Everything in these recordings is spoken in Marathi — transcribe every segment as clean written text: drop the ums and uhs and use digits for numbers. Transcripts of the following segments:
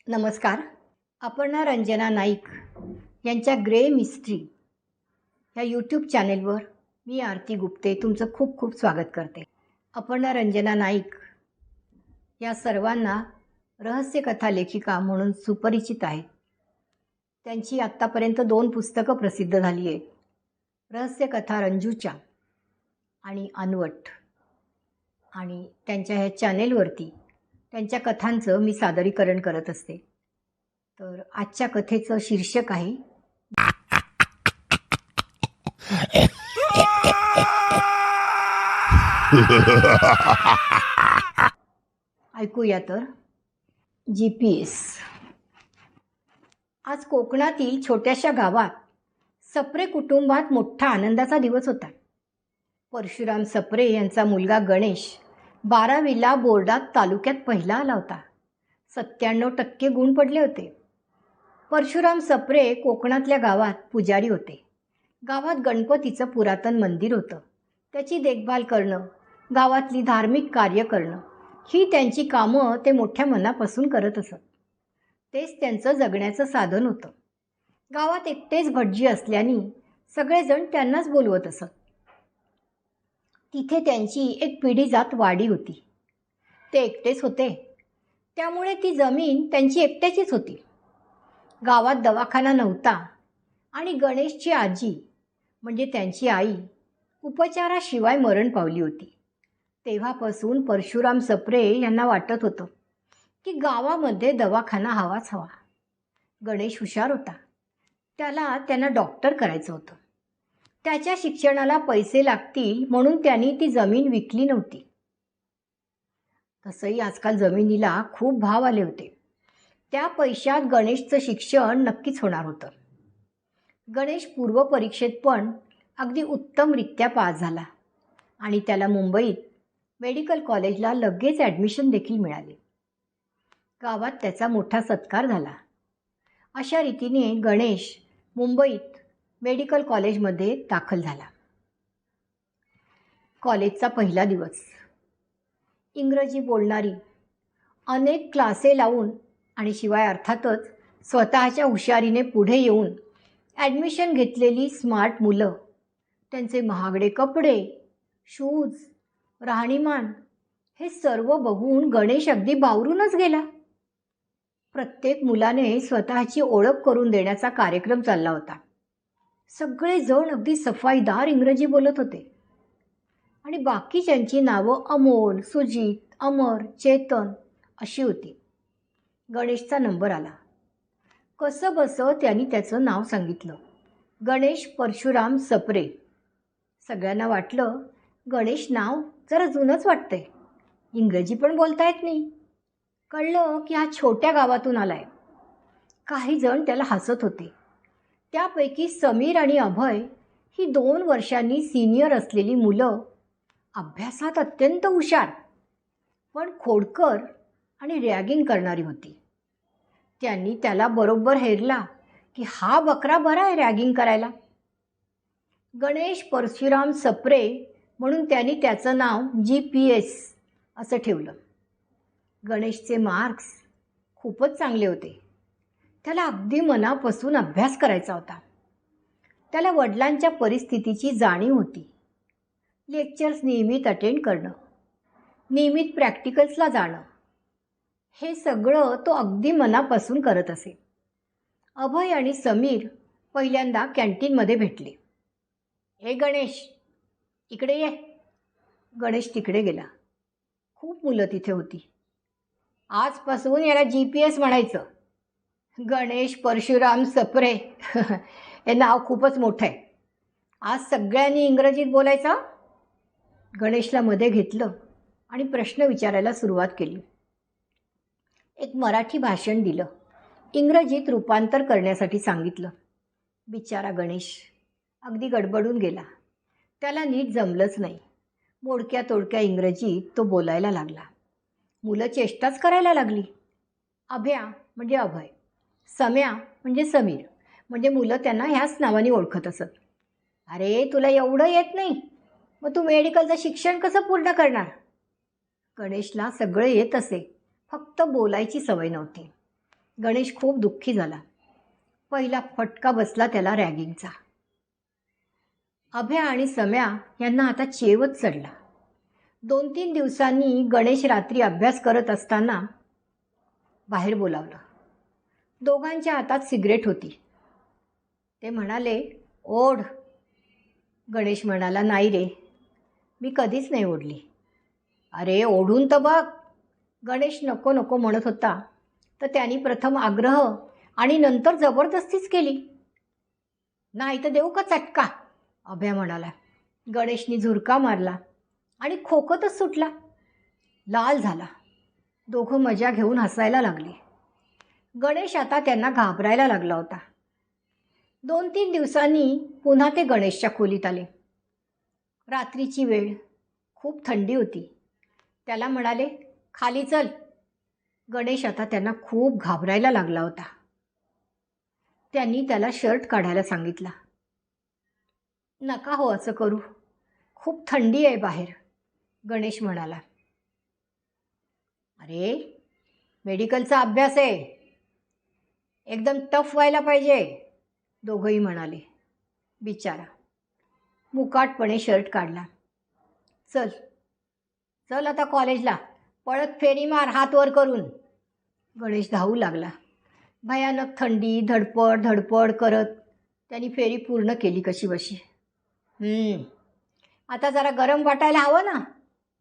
नमस्कार. अपर्णा रंजना नाईक यांच्या ग्रे मिस्ट्री या यूट्यूब चॅनेलवर मी आरती गुप्ते तुमचं खूप खूप स्वागत करते. अपर्णा रंजना नाईक या सर्वांना रहस्यकथा लेखिका म्हणून सुपरिचित आहेत. त्यांची आत्तापर्यंत 2 पुस्तकं प्रसिद्ध झाली आहेत. रहस्यकथा रंजूच्या आणि अनवट. आणि त्यांच्या ह्या चॅनेलवरती त्यांच्या कथांचं मी सादरीकरण करत असते. तर आजच्या कथेचं शीर्षक आहे ऐकूया तर. GPS. आज कोकणातील छोट्याशा गावात सप्रे कुटुंबात मोठा आनंदाचा दिवस होता. परशुराम सप्रे यांचा मुलगा गणेश 12वीला बोर्डात तालुक्यात पहिला आला होता. 97% गुण पडले होते. परशुराम सप्रे कोकणातल्या गावात पुजारी होते. गावात गणपतीचं पुरातन मंदिर होतं. त्याची देखभाल करणं, गावातली धार्मिक कार्य करणं ही त्यांची कामं ते मोठ्या मनापासून करत असत. तेच त्यांचं जगण्याचं साधन होतं. गावात एकटेच भटजी असल्याने सगळेजण त्यांनाच बोलवत असत. तिथे त्यांची एक पिढीजात वाडी होती. ते एकटेच होते, त्यामुळे ती जमीन त्यांची एकट्याचीच होती. गावात दवाखाना नव्हता आणि गणेशची आजी म्हणजे त्यांची आई उपचाराशिवाय मरण पावली होती. तेव्हापासून परशुराम सप्रे यांना वाटत होतं की गावामध्ये दवाखाना हवाच हवा. गणेश हुशार होता. त्यांना डॉक्टर करायचं होतं. त्याच्या शिक्षणाला पैसे लागतील म्हणून त्यांनी ती जमीन विकली नव्हती. तसंही आजकाल जमिनीला खूप भाव आले होते. त्या पैशात गणेशचं शिक्षण नक्कीच होणार होतं. गणेश पूर्व परीक्षेत पण अगदी उत्तमरित्या पास झाला आणि त्याला मुंबईत मेडिकल कॉलेजला लगेच ॲडमिशन देखील मिळाले. गावात त्याचा मोठा सत्कार झाला. अशा रीतीने गणेश मुंबईत मेडिकल कॉलेजमध्ये दाखल झाला. कॉलेजचा पहिला दिवस. इंग्रजी बोलणारी, अनेक क्लासे लावून आणि शिवाय अर्थातच स्वतःच्या हुशारीने पुढे येऊन ॲडमिशन घेतलेली स्मार्ट मुलं, त्यांचे महागडे कपडे, शूज, राहणीमान हे सर्व बघून गणेश अगदी बावरूनच गेला. प्रत्येक मुलाने स्वतःची ओळख करून देण्याचा कार्यक्रम चालला होता. सगळेजण अगदी सफाईदार इंग्रजी बोलत होते आणि बाकीच्यांची नावं अमोल, सुजित, अमर, चेतन अशी होती. गणेशचा नंबर आला. कसं बसं त्यांनी त्याचं नाव सांगितलं, गणेश परशुराम सप्रे. सगळ्यांना वाटलं गणेश नाव जरा जुनंच वाटतंय, इंग्रजी पण बोलता येत नाही. कळलं की हा छोट्या गावातून आलाय. काही जण त्याला हसत होते. त्यापैकी समीर आणि अभय ही 2 वर्षांनी सिनियर असलेली मुलं, अभ्यासात अत्यंत हुशार पण खोडकर आणि रॅगिंग करणारी होती. त्यांनी त्याला बरोबर हेरला की हा बकरा बरा आहे रॅगिंग करायला. गणेश परशुराम सप्रे म्हणून त्यांनी त्याचं नाव GPS असं ठेवलं. गणेशचे मार्क्स खूपच चांगले होते. त्याला अगदी मनापासून अभ्यास करायचा होता. त्याला वडिलांच्या परिस्थितीची जाणीव होती. लेक्चर्स नियमित अटेंड करणं, नियमित प्रॅक्टिकल्सला जाणं, हे सगळं तो अगदी मनापासून करत असे. अभय आणि समीर पहिल्यांदा कॅन्टीनमध्ये भेटले. हे गणेश, इकडे ये. गणेश तिकडे गेला. खूप मुलं तिथे होती. आजपासून याला GPS म्हणायचं. गणेश परशुराम सप्रे हे नाव खूपच मोठं आहे. आज सगळ्यांनी इंग्रजीत बोलायचं. गणेशला मध्ये घेतलं आणि प्रश्न विचारायला सुरुवात केली. एक मराठी भाषण दिलं. इंग्रजीत रूपांतर करण्यासाठी सांगितलं. बिचारा गणेश अगदी गडबडून गेला. त्याला नीट जमलंच नाही. मोडक्या तोडक्या इंग्रजीत तो बोलायला लागला. मुलं चेष्टाच करायला लागली. अभ्या म्हणजे अभय, सम्या म्हणजे समीर, म्हणजे मुलं त्यांना ह्याच नावाने ओळखत असत. अरे तुला एवढं येत नाही, मग तू मेडिकलचं शिक्षण कसं पूर्ण करणार? गणेशला सगळे येत असे, फक्त बोलायची सवय नव्हती. गणेश खूप दुःखी झाला. पहिला फटका बसला त्याला रॅगिंगचा. अभ्या आणि सम्या यांना आता चेवच चढला. 2-3 दिवसांनी गणेश रात्री अभ्यास करत असताना बाहेर बोलावलं. दोघांच्या हातात सिगरेट होती. ते म्हणाले, ओढ. गणेश म्हणाला, नाही रे, मी कधीच नाही ओढली. अरे ओढून तर बघ. गणेश नको नको म्हणत होता, तर त्यांनी प्रथम आग्रह आणि नंतर जबरदस्तीच केली. नाही तर देऊ का चटका, अभ्या म्हणाला. गणेशनी झुरका मारला आणि खोकतच सुटला. लाल झाला. दोघं मजा घेऊन हसायला लागले. गणेश आता त्यांना घाबरायला लागला होता. 2-3 दिवसांनी पुन्हा ते गणेशच्या खोलीत आले. रात्रीची वेळ, खूप थंडी होती. त्याला म्हणाले, खाली चल. गणेश आता त्यांना खूप घाबरायला लागला होता. त्यांनी त्याला शर्ट काढायला सांगितला. नका हो असं करू, खूप थंडी आहे बाहेर, गणेश म्हणाला. अरे मेडिकलचा अभ्यास आहे, एकदम टफ व्हायला पाहिजे, दोघंही म्हणाले. बिचारा मुकाटपणे शर्ट काढला. चल चल आता कॉलेजला, पळत फेरी मार हात वर करून. गणेश धावू लागला. भयानक थंडी, धडपड धडपड करत त्यांनी फेरी पूर्ण केली कशीबशी. आता जरा गरम वाटायला हवं ना,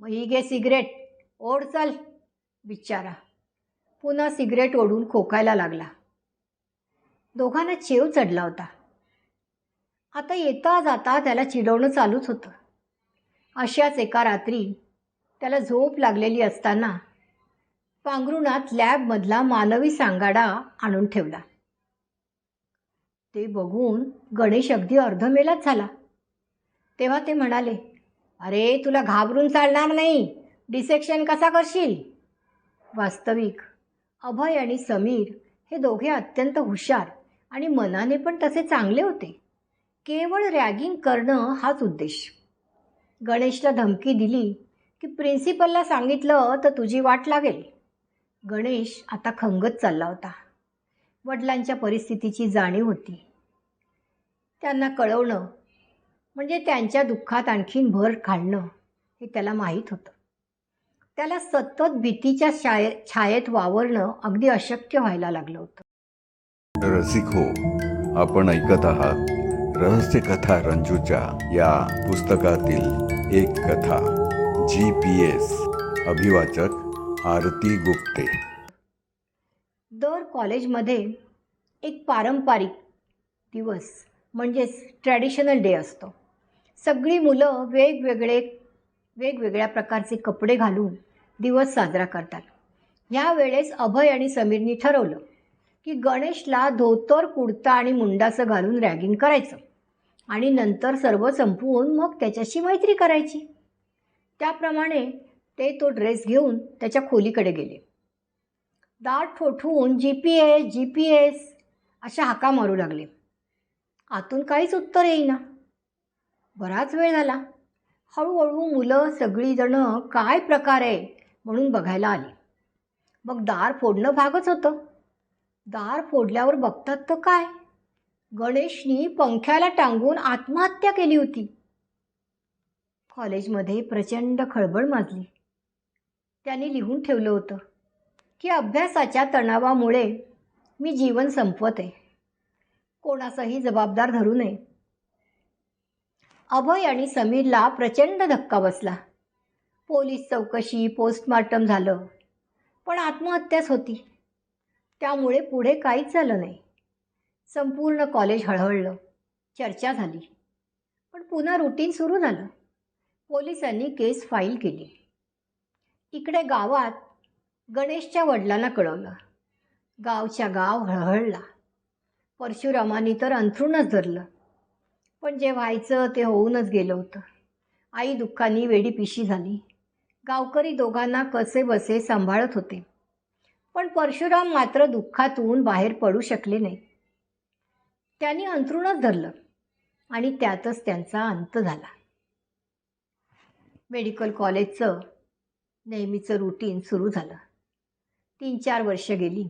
मग ही घे सिगरेट, ओढ चल. बिचारा पुन्हा सिगरेट ओढून खोकायला लागला. दोघांना चेव चढला होता. आता येता जाता त्याला चिडवणं चालूच होतं. अशाच एका रात्री त्याला झोप लागलेली असताना पांघरुणात लॅबमधला मानवी सांगाडा आणून ठेवला. ते बघून गणेश अगदी अर्धमेलाच झाला. तेव्हा ते म्हणाले, अरे तुला घाबरून चालणार नाही, डिसेक्शन कसा करशील. वास्तविक अभय आणि समीर हे दोघे अत्यंत हुशार आणि मनाने पण तसे चांगले होते. केवळ रॅगिंग करणं हाच उद्देश. गणेशला धमकी दिली की प्रिन्सिपलला सांगितलं तर तुझी वाट लागेल. गणेश आता खंगत चालला होता. वडिलांच्या परिस्थितीची जाणीव होती. त्यांना कळवणं म्हणजे त्यांच्या दुःखात आणखीन भर घालणं हे त्याला माहीत होतं. त्याला सतत भीतीच्या छायेत वावरणं अगदी अशक्य व्हायला लागलं होतं. रसिक हो, आपण ऐकत आहात रहस्य कथा रंजूच्या या पुस्तकातील एक कथा. GPS. अभिवाचक आरती गुप्ते. दर कॉलेजमध्ये एक पारंपरिक दिवस म्हणजेच ट्रॅडिशनल डे असतो. सगळी मुलं वेगवेगळ्या प्रकारचे कपडे घालून दिवस साजरा करतात. ह्या वेळेस अभय आणि समीरनी ठरवलं की गणेशला धोतर, कुर्ता आणि मुंडासं घालून रॅगिंग करायचं आणि नंतर सर्व संपवून मग त्याच्याशी मैत्री करायची. त्याप्रमाणे ते तो ड्रेस घेऊन त्याच्या खोलीकडे गेले. दार ठोठवून GPS अशा हाका मारू लागले. आतून काहीच उत्तर येईना. बराच वेळ झाला. हळूहळू मुलं सगळीजणं काय प्रकार आहे म्हणून बघायला आली. मग दार फोडणं भागच होतं. दार फोडल्यावर बघतात तर काय, गणेशनी पंख्याला टांगून आत्महत्या केली होती. कॉलेजमध्ये प्रचंड खळबळ माजली. त्यांनी लिहून ठेवलं होतं की अभ्यासाच्या तणावामुळे मी जीवन संपवत आहे, कोणाचाही जबाबदार धरू नये. अभय आणि समीरला प्रचंड धक्का बसला. पोलीस चौकशी, पोस्टमार्टम झालं, पण आत्महत्याच होती. त्यामुळे पुढे काहीच झालं नाही. संपूर्ण कॉलेज हळहळलं. चर्चा झाली, पण पुन्हा रुटीन सुरू झालं. पोलिसांनी केस फाईल केली. इकडे गावात गणेशच्या वडिलांना कळवलं. गावच्या गाव हळहळला. परशुरामांनी तर अंथरूणच धरलं. पण जे व्हायचं ते होऊनच गेलं होतं. आई दुःखाने वेडीपिशी झाली. गावकरी दोघांना कसे बसे सांभाळत होते, पण परशुराम मात्र दुःखातून बाहेर पडू शकले नाही. त्यांनी अंथरूणच धरलं आणि त्यातच त्यांचा अंत झाला. मेडिकल कॉलेजचं नेहमीचं रुटीन सुरू झालं. 3-4 वर्ष गेली.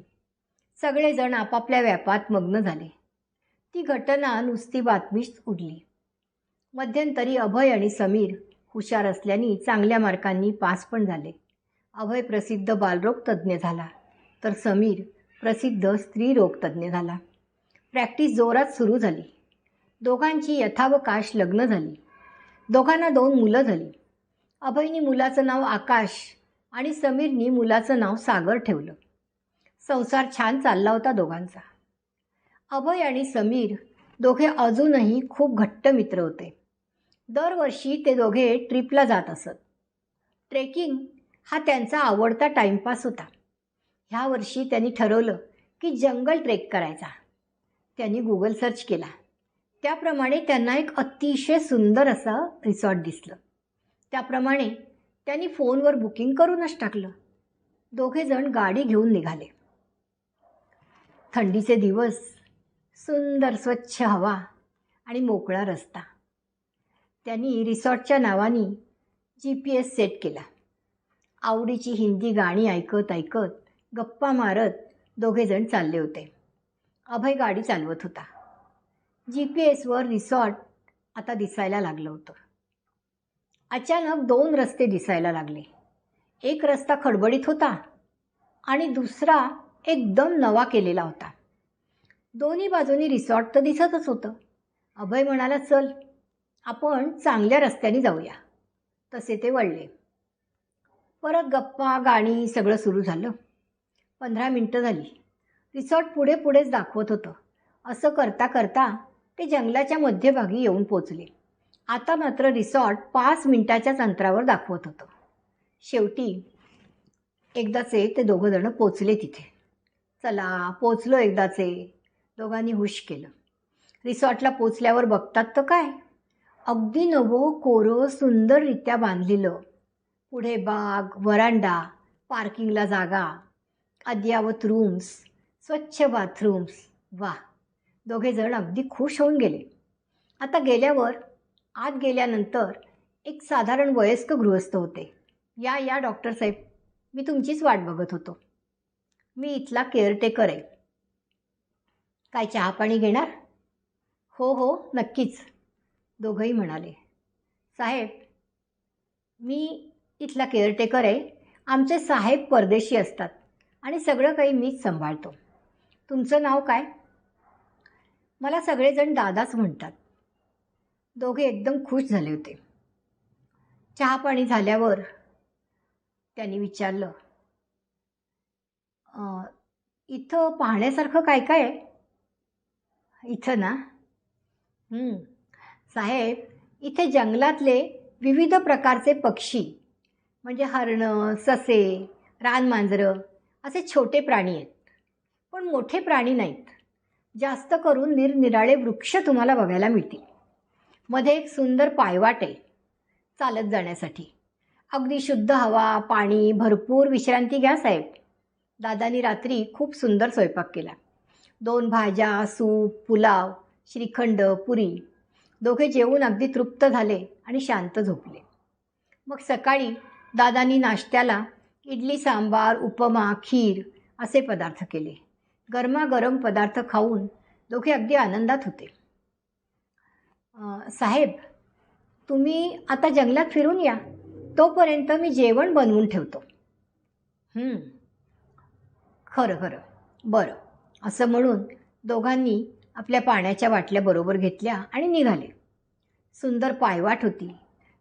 सगळेजण आपापल्या व्यापात मग्न झाले. ती घटना नुसती बातमीच उडली. मध्यंतरी अभय आणि समीर हुशार असल्याने चांगल्या मार्कांनी पास पण झाले. अभय प्रसिद्ध बालरोग तज्ज्ञ झाला, तर समीर प्रसिद्ध स्त्रीरोग तज्ज्ञ झाला. प्रॅक्टिस जोरात सुरू झाली. दोघांची यथावकाश लग्न झाली. दोघांना 2 मुलं झाली. अभयनी मुलाचं नाव आकाश आणि समीरनी मुलाचं नाव सागर ठेवलं. संसार छान चालला होता दोघांचा. अभय आणि समीर दोघे अजूनही खूप घट्ट मित्र होते. दरवर्षी ते दोघे ट्रिपला जात असत. ट्रेकिंग हा त्यांचा आवडता टाईमपास होता. ह्या वर्षी त्यांनी ठरवलं की जंगल ट्रेक करायचा. त्यांनी गुगल सर्च केला. त्याप्रमाणे त्यांना एक अतिशय सुंदर असं रिसॉर्ट दिसलं. त्याप्रमाणे त्यांनी फोनवर बुकिंग करूनच टाकलं. दोघेजण गाडी घेऊन निघाले. थंडीचे दिवस, सुंदर स्वच्छ हवा आणि मोकळा रस्ता. त्यांनी रिसॉर्टच्या नावाने GPS सेट केला. आवडीची हिंदी गाणी ऐकत ऐकत गप्पा मारत दोघेजण चालले होते. अभय गाडी चालवत होता. GPSवर रिसॉर्ट आता दिसायला लागलं होतं. अचानक 2 रस्ते दिसायला लागले. एक रस्ता खडबडीत होता आणि दुसरा एकदम नवा केलेला होता. दोन्ही बाजूनी रिसॉर्ट तर दिसतच होतं. अभय म्हणाला, चल आपण चांगल्या रस्त्याने जाऊया. तसे ते वळले. परत गप्पा गाणी सगळं सुरू झालं. 15 मिनटं झाली. रिसॉर्ट पुढे पुढेच दाखवत होतं. असं करता करता ते जंगलाच्या मध्यभागी येऊन पोचले. आता मात्र रिसॉर्ट 5 मिनिटाच्याच अंतरावर दाखवत होतं. शेवटी एकदाचे ते दोघंजणं पोचले तिथे. चला पोचलो एकदाचे, दोघांनी हुश केलं. रिसॉर्टला पोचल्यावर बघतात तर काय, अगदी नवं कोरं सुंदररित्या बांधलेलं. पुढे बाग, वरांडा, पार्किंगला जागा, अद्ययावत रूम्स, स्वच्छ बाथरूम्स. वाह, दोघेजण अगदी खुश होऊन गेले. आता आत गेल्यानंतर एक साधारण वयस्क गृहस्थ होते. या डॉक्टर साहेब, मी तुमचीच वाट बघत होतो. मी इथला केअरटेकर आहे. काय चहा पाणी घेणार? हो नक्कीच, दोघंही म्हणाले. साहेब, मी इथला केअरटेकर आहे. आमचे साहेब परदेशी असतात आणि सगळं काही मीच सांभाळतो. तुमचं नाव काय? मला सगळेजण दादाच म्हणतात. दोघे एकदम खुश झाले होते. चहा पाणी झाल्यावर त्यांनी विचारलं, इथं पाहण्यासारखं काय काय आहे? इथं ना, साहेब, इथे जंगलातले विविध प्रकारचे पक्षी म्हणजे हरणं, ससे, रानमांजरं असे छोटे प्राणी आहेत. पण मोठे प्राणी नाहीत. जास्त करून निरनिराळे वृक्ष तुम्हाला बघायला मिळतील. मध्ये एक सुंदर पायवाट आहे चालत जाण्यासाठी. अगदी शुद्ध हवा, पाणी, भरपूर विश्रांती घ्या साहेब. दादानी रात्री खूप सुंदर स्वयंपाक केला. 2 भाज्या, सूप, पुलाव, श्रीखंड, पुरी. दोघे जेवून अगदी तृप्त झाले आणि शांत झोपले. मग सकाळी दादानी नाश्त्याला इडली सांबार, उपमा, खीर असे पदार्थ केले. गरमागरम पदार्थ खाऊन दोघे अगदी आनंदात होते. साहेब, तुम्ही आता जंगलात फिरून या, तोपर्यंत मी जेवण बनवून ठेवतो. खरं बरं, असं म्हणून दोघांनी आपल्या पाण्याच्या बाटल्या बरोबर घेतल्या आणि निघाले. सुंदर पायवाट होती.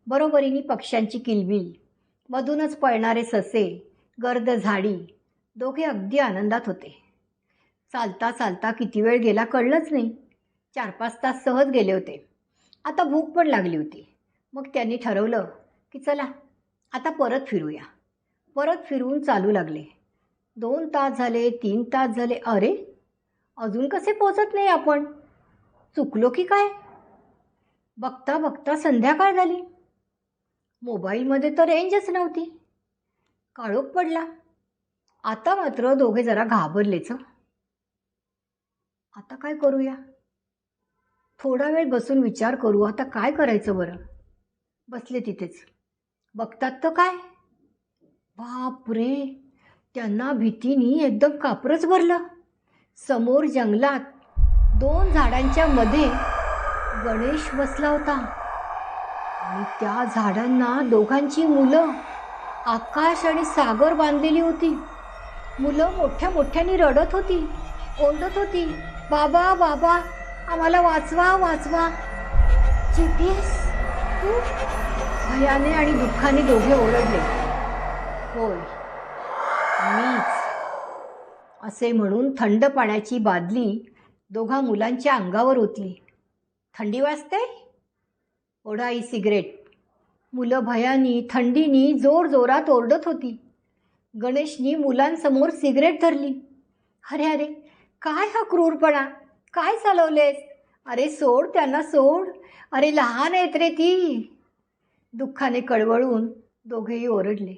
बरोबरीने पक्ष्यांची किलबिल, मधूनच पळणारे ससे, गर्द झाडी. दोघे अगदी आनंदात होते. चालता चालता किती वेळ गेला कळलंच नाही. 4-5 तास सहज गेले होते. आता भूक पण लागली होती. मग त्यांनी ठरवलं की चला आता परत फिरूया. परत फिरून चालू लागले. 2 तास झाले, 3 तास झाले. अरे, अजून कसे पोचत नाही आपण? चुकलो की काय? बघता बघता संध्याकाळ झाली. मोबाईलमध्ये तर रेंजच नव्हती. काळोख पडला. आता मात्र दोघे जरा घाबरलेच. आता काय करूया? थोडा वेळ बसून विचार करू. आता काय करायचं बरं? बसले तिथेच. बघतात तर काय, बाप रे, त्यांना भीतीने एकदम कापरच भरलं. समोर जंगलात 2 झाडांच्या मध्ये गणेश बसला होता आणि त्या झाडांना दोघांची मुलं आकाश आणि सागर बांधलेली होती. मुलं मोठ्या मोठ्याने रडत होती, ओरडत होती, बाबा बाबा आम्हाला वाचवा वाचवा. GPS तू? भयाने आणि दुःखाने दोघे ओरडले. होय मीच, असे म्हणून थंड पाण्याची बादली दोघा मुलांच्या अंगावर ओतली. थंडी वाजते? ओढा ही सिगरेट. मुलं भयानी थंडीनी जोर जोरात ओरडत होती. गणेशनी मुलांसमोर सिगरेट धरली. अरे अरे काय हा क्रूरपणा, काय चालवलेस? अरे सोड त्यांना सोड, अरे लहान आहेत रे ती. दुःखाने कळवळून दोघेही ओरडले.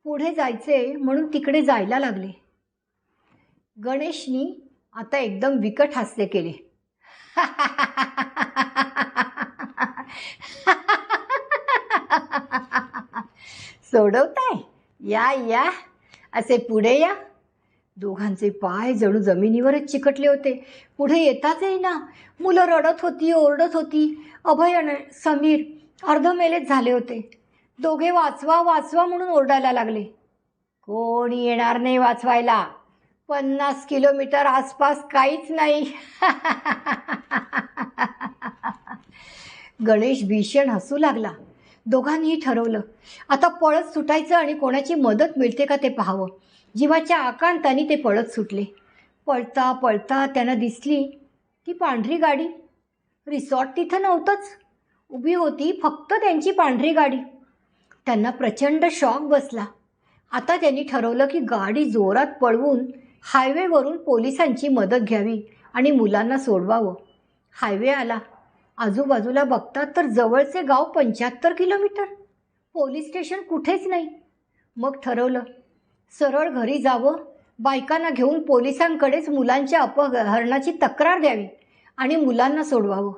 पुढे जायचे म्हणून तिकडे जायला लागले. गणेशनी आता एकदम विकट हास्य केले. सोडवताय? या या, असे पुढे या. दोघांचे पाय जणू जमिनीवरच चिकटले होते. पुढे येताच येईना. मुलं रडत होती, ओरडत होती. अभय आणि समीर अर्धमेलेच झाले होते. दोघे वाचवा वाचवा म्हणून ओरडायला लागले. कोणी येणार नाही वाचवायला. 50 किलोमीटर आसपास काहीच नाही. गणेश भीषण हसू लागला. दोघांनीही ठरवलं आता पळत सुटायचं आणि कोणाची मदत मिळते का ते पाहावं. जीवाच्या आकांताने ते पळत सुटले. पळता पळता त्यांना दिसली ती पांढरी गाडी. रिसॉर्ट तिथं नव्हतंच, उभी होती फक्त त्यांची पांढरी गाडी. त्यांना प्रचंड शॉक बसला. आता त्यांनी ठरवलं की गाडी जोरात पळवून हायवेवरून पोलिसांची मदत घ्यावी आणि मुलांना सोडवावं. हायवे आला. आजूबाजूला बघतात तर जवळचे गाव 75 किलोमीटर. पोलीस स्टेशन कुठेच नाही. मग ठरवलं सरळ घरी जावं, बायकांना घेऊन पोलिसांकडेच मुलांच्या अपहरणाची तक्रार द्यावी आणि मुलांना सोडवावं.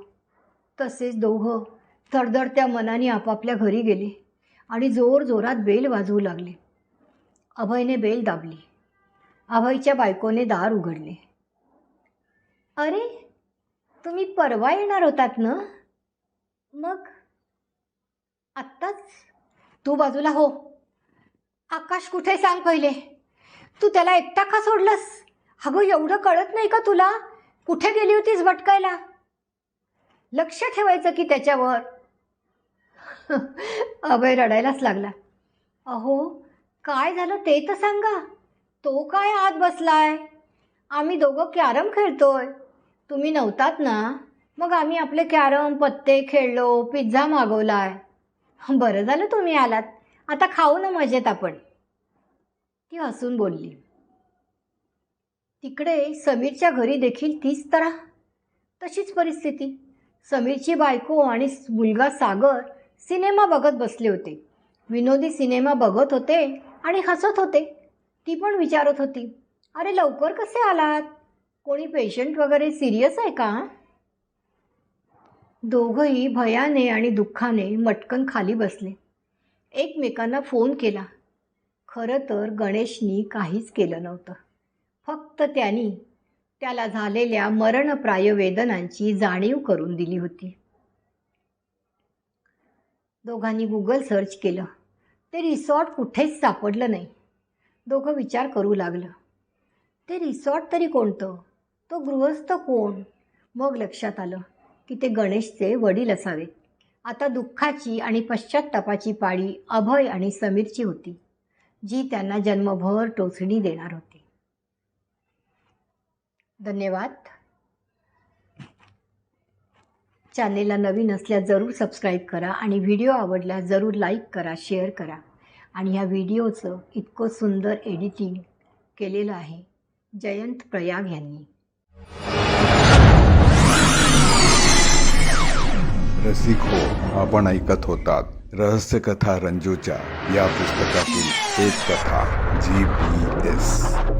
तसेच दोघं तडतडत्या मनाने आपापल्या घरी गेले आणि जोर जोरात बेल वाजवू लागले. अभयने बेल दाबली. अभयच्या बायकोने दार उघडले. अरे तुम्ही परवा येणार होतात ना? मग आत्ताच? तू बाजूला हो. आकाश कुठे सांग पहिले. तू त्याला एकटा का सोडलंस? अगं एवढं कळत नाही का तुला? कुठे गेली होतीस भटकायला? लक्ष ठेवायचं की त्याच्यावर. अभय रडायलाच लागला. अहो काय झालं ते तर सांगा. तो काय आत बसलाय? आम्ही दोघं कॅरम खेळतोय. तुम्ही नव्हतात ना, मग आम्ही आपले कॅरम पत्ते खेळलो, पिझ्झा मागवलाय. बरं झालं तुम्ही आलात. आता खाऊ ना मजेत आपण. ती हसून बोलली. तिकडे समीरच्या घरी देखील तीच तशीच परिस्थिती. समीरची बायको आणि मुलगा सागर सिनेमा बघत बसले होते. विनोदी सिनेमा बघत होते आणि हसत होते. ती पण विचारत होती, अरे लवकर कसे आलात? कोणी पेशंट वगैरे सिरियस आहे का? दोघंही भयाने आणि दुःखाने मटकन खाली बसले. एकमेकांना फोन केला. खरं तर गणेशनी काहीच केलं नव्हतं. फक्त त्याला झालेल्या मरणप्राय वेदनांची जाणीव करून दिली होती. दोघांनी गुगल सर्च केलं. ते रिसॉर्ट कुठेच सापडलं नाही. दोघं विचार करू लागलं, ते रिसॉर्ट तरी कोणतं? तो गृहस्थ कोण? मग लक्षात आलं की ते गणेशचे वडील असावेत. आता दुःखाची आणि पश्चात्तापाची पाळी अभय आणि समीरची होती, जी त्यांना जन्मभर टोचणी देणार होती. धन्यवाद. चॅनेलला नवीन असल्यास जरूर सबस्क्राईब करा आणि व्हिडिओ आवडल्यास जरूर लाईक करा, शेअर करा. आणि ह्या व्हिडिओचं इतकं सुंदर एडिटिंग केलेलं आहे जयंत प्रयाग यांनी. रसिक हो, आपण ऐकत होतात रहस्यकथा रंजूच्या या पुस्तकातील एक कथा GPS.